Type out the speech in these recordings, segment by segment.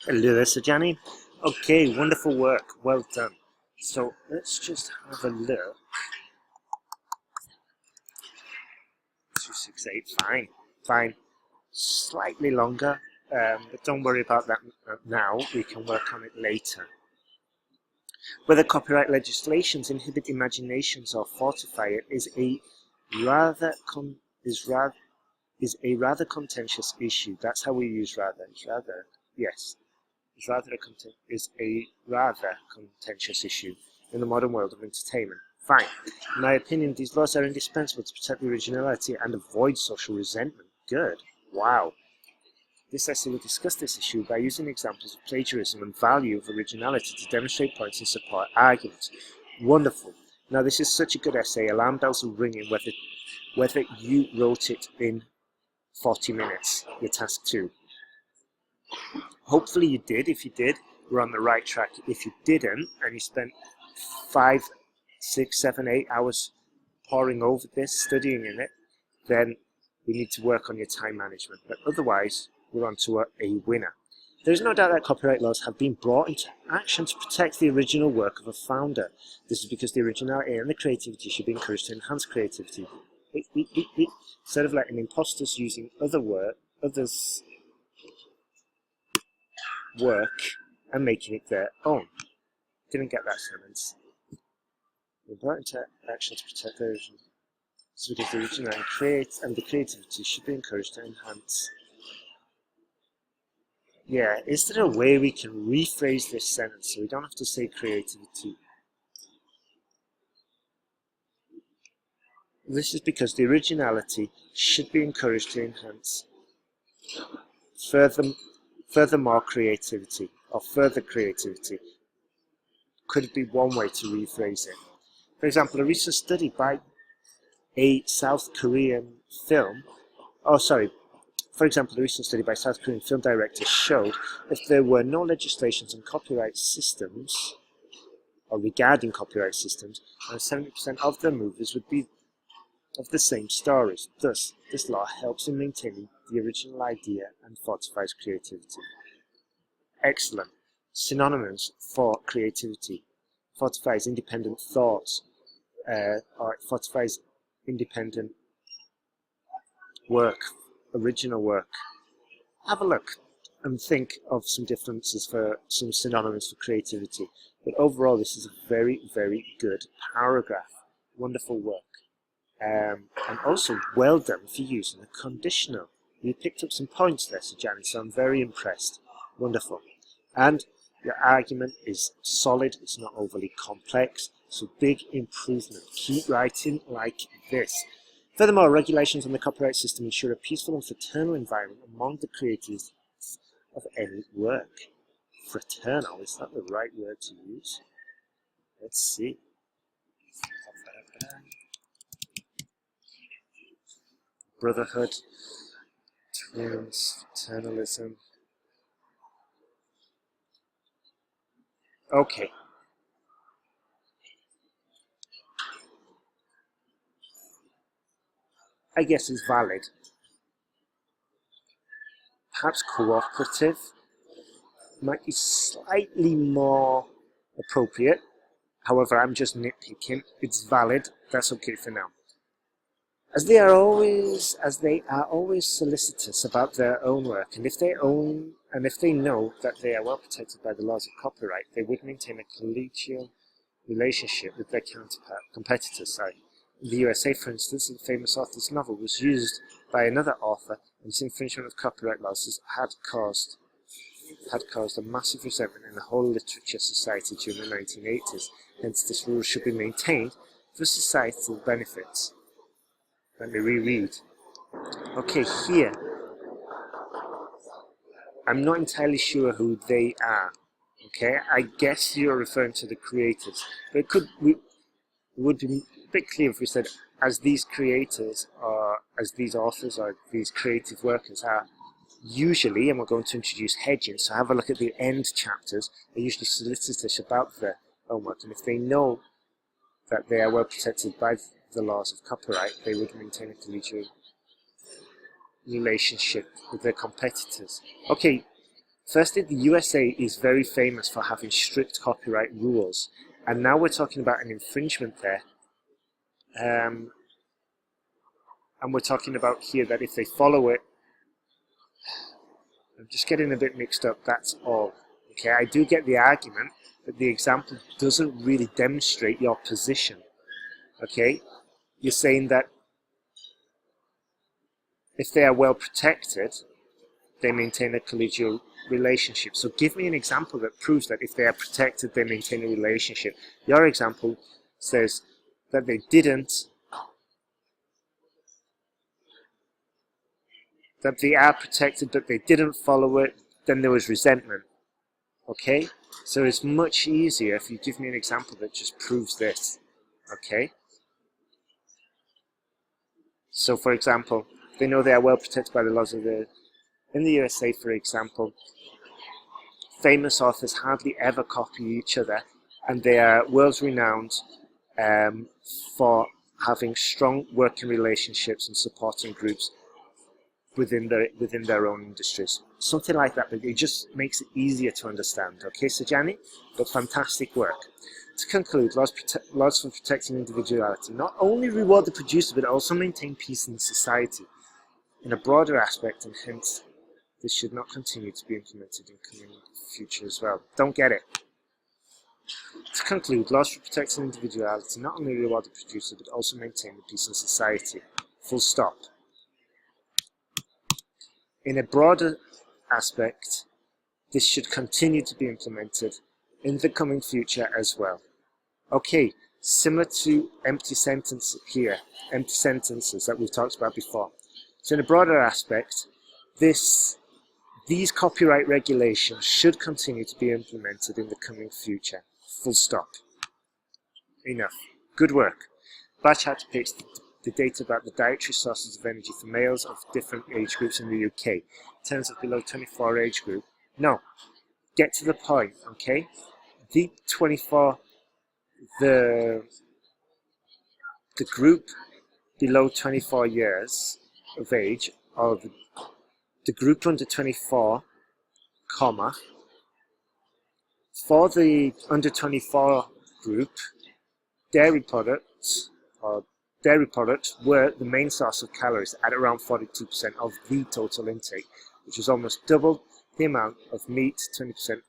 Hello, Sajani. Okay, wonderful work. Well done. So let's just have a look. 268. Fine. Fine. Slightly longer, but don't worry about that now. We can work on it later. Whether copyright legislations inhibit imaginations or fortify it is a rather contentious issue. That's how we use rather. Yes. Is a rather contentious issue in the modern world of entertainment. Fine. In my opinion, these laws are indispensable to protect the originality and avoid social resentment. Good. Wow. This essay will discuss this issue by using examples of plagiarism and value of originality to demonstrate points and support arguments. Wonderful. Now, this is such a good essay. Alarm bells are ringing whether you wrote it in 40 minutes, your task 2. Hopefully you did. If you did, we're on the right track. If you didn't, and you spent 5, 6, 7, 8 hours poring over this, studying in it, then we need to work on your time management. But otherwise, we're on to a winner. There's no doubt that copyright laws have been brought into action to protect the original work of a founder. This is because the originality and the creativity should be encouraged to enhance creativity. Instead of letting imposters using others' work and making it their own. Didn't get that sentence. We're brought into action to protect the original. This is because the original and the creativity should be encouraged to enhance. Yeah, is there a way we can rephrase this sentence so we don't have to say creativity? This is because the originality should be encouraged to enhance furthermore creativity, or further creativity. Could be one way to rephrase it. For example, a recent study by a South Korean film directors showed if there were no legislations on copyright systems, or regarding copyright systems, and 70% of their movies would be of the same stories. Thus, this law helps in maintaining the original idea and fortifies creativity. Excellent. Synonyms for creativity. Fortifies independent thoughts, or it fortifies independent work, original work. Have a look and think of some differences for some synonyms for creativity. But overall, this is a very, very good paragraph. Wonderful work. And also, well done for using a conditional. You picked up some points there, Sajani, so I'm very impressed. Wonderful. And your argument is solid, it's not overly complex, so big improvement. Keep writing like this. Furthermore, regulations on the copyright system ensure a peaceful and fraternal environment among the creators of any work. Fraternal, is that the right word to use? Let's see. Brotherhood, twins, fraternalism. Okay. I guess is valid. Perhaps cooperative might be slightly more appropriate. However, I'm just nitpicking. It's valid. That's okay for now. As they are always solicitous about their own work, and if they know that they are well protected by the laws of copyright, they would maintain a collegial relationship with their competitors. In the USA, for instance, the famous author's novel was used by another author, and this infringement of copyright laws had caused a massive resentment in the whole literature society during the 1980s. Hence, this rule should be maintained for societal benefits. Let me reread. Okay, here. I'm not entirely sure who they are. Okay, I guess you're referring to the creators. But it would be a bit clear if we said, as these creators, or as these authors, or these creative workers are usually, and we're going to introduce hedging, so have a look at the end chapters, they're usually solicitous about their own work, and if they know that they are well protected by the laws of copyright, they would maintain a collegial relationship with their competitors. Okay, Firstly, the USA is very famous for having strict copyright rules, and now we're talking about an infringement there. And we're talking about here that if they follow it, I'm just getting a bit mixed up, that's all. Okay, I do get the argument, but the example doesn't really demonstrate your position. Okay, you're saying that if they are well protected, they maintain a collegial relationship. So give me an example that proves that if they are protected, they maintain a relationship. Your example says that they didn't, that they are protected, but they didn't follow it, then there was resentment. Okay? So it's much easier if you give me an example that just proves this. Okay? So for example, they know they are well protected by the laws of the... In the USA, for example, famous authors hardly ever copy each other, and they are world-renowned for having strong working relationships and supporting groups within their own industries. Something like that, but it just makes it easier to understand. Okay, Sajani? But fantastic work. To conclude, laws for protecting individuality not only reward the producer, but also maintain peace in society. In a broader aspect, and hence, this should not continue to be implemented in coming future as well. Don't get it. To conclude, laws for protecting individuality not only reward the producer, but also maintain the peace in society. Full stop. In a broader aspect, this should continue to be implemented in the coming future as well. Okay, similar to empty sentence here, empty sentences that we've talked about before. So in a broader aspect, these copyright regulations should continue to be implemented in the coming future. Full stop. Enough. Good work. Batch had to pitch the data about the dietary sources of energy for males of different age groups in the UK. In terms of below 24 age group. No. Get to the point, okay? The 24, the group below 24 years of age, or the group under 24, comma, for the under 24 group, dairy products were the main source of calories at around 42% of the total intake, which was almost double the amount of meat, 20%,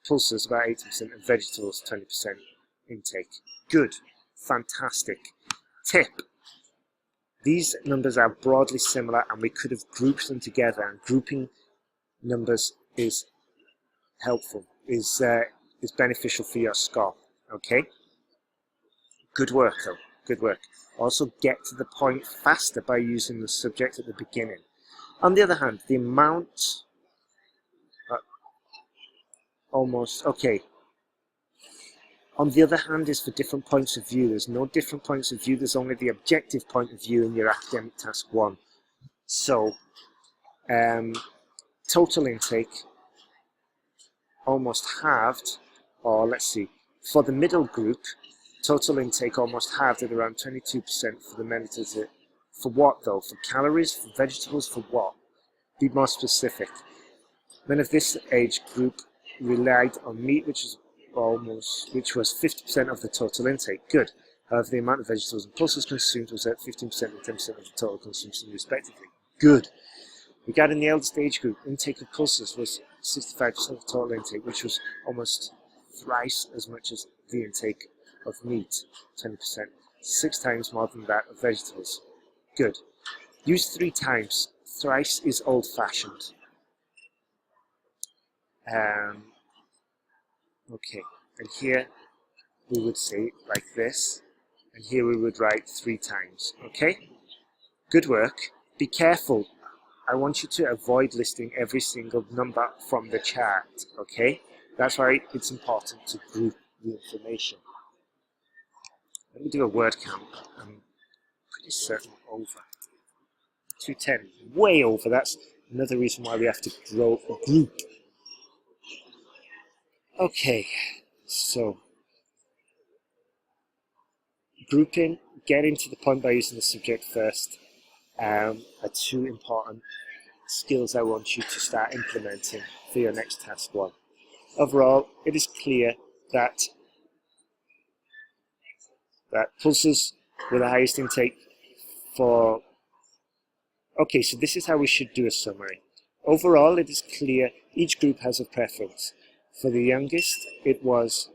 pulses about 80%, and vegetables, 20% intake. Good. Fantastic. Tip. These numbers are broadly similar, and we could have grouped them together, and grouping numbers is helpful, is beneficial for your score. Okay? Good work, though. Good work. Also get to the point faster by using the subject at the beginning. On the other hand, the amount... almost... Okay. On the other hand is for different points of view. There's no different points of view. There's only the objective point of view in your academic task 1. So, total intake almost halved, or let's see, for the middle group, total intake almost halved at around 22% for the meditative. For what though? For calories? For vegetables? For what? Be more specific. Men of this age group relied on meat, which was 50% of the total intake. Good. However, the amount of vegetables and pulses consumed was at 15% and 10% of the total consumption respectively. Good. Regarding the eldest age group, intake of pulses was 65% of total intake, which was almost thrice as much as the intake of meat, 20%, 6 times more than that of vegetables. Good. Use 3 times. Thrice is old-fashioned. Okay, and here we would say it like this, and here we would write 3 times. Okay? Good work. Be careful. I want you to avoid listing every single number from the chart. Okay? That's why it's important to group the information. Let me do a word count. I'm pretty certain over 210. Way over. That's another reason why we have to grow a group. Okay, so grouping, getting to the point by using the subject first, are 2 important skills I want you to start implementing for your next task 1. Overall, it is clear that pulses with the highest intake for... Okay, so this is how we should do a summary. Overall, it is clear each group has a preference. For the youngest, it was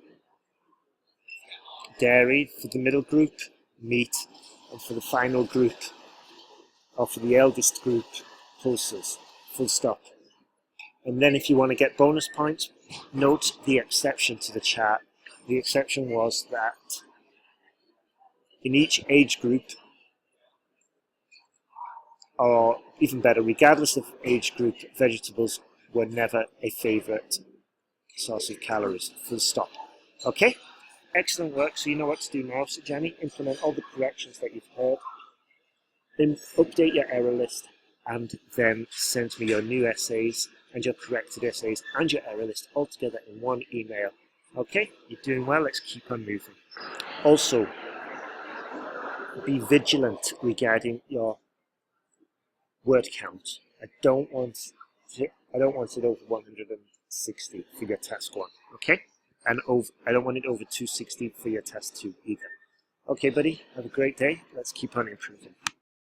dairy. For the middle group, meat. And for the final group, or for the eldest group, pulses. Full stop. And then if you want to get bonus points, note the exception to the chart. The exception was that in each age group, or even better, regardless of age group, vegetables were never a favourite source of calories. Full stop. Okay? Excellent work. So you know what to do now, Sajani. Implement all the corrections that you've heard. Then update your error list and then send me your new essays and your corrected essays and your error list all together in one email. Okay? You're doing well. Let's keep on moving. Also, be vigilant regarding your word count. I don't want it over 160 for your task 1, okay? And I don't want it over 260 for your task 2 either. Okay, buddy, have a great day. Let's keep on improving.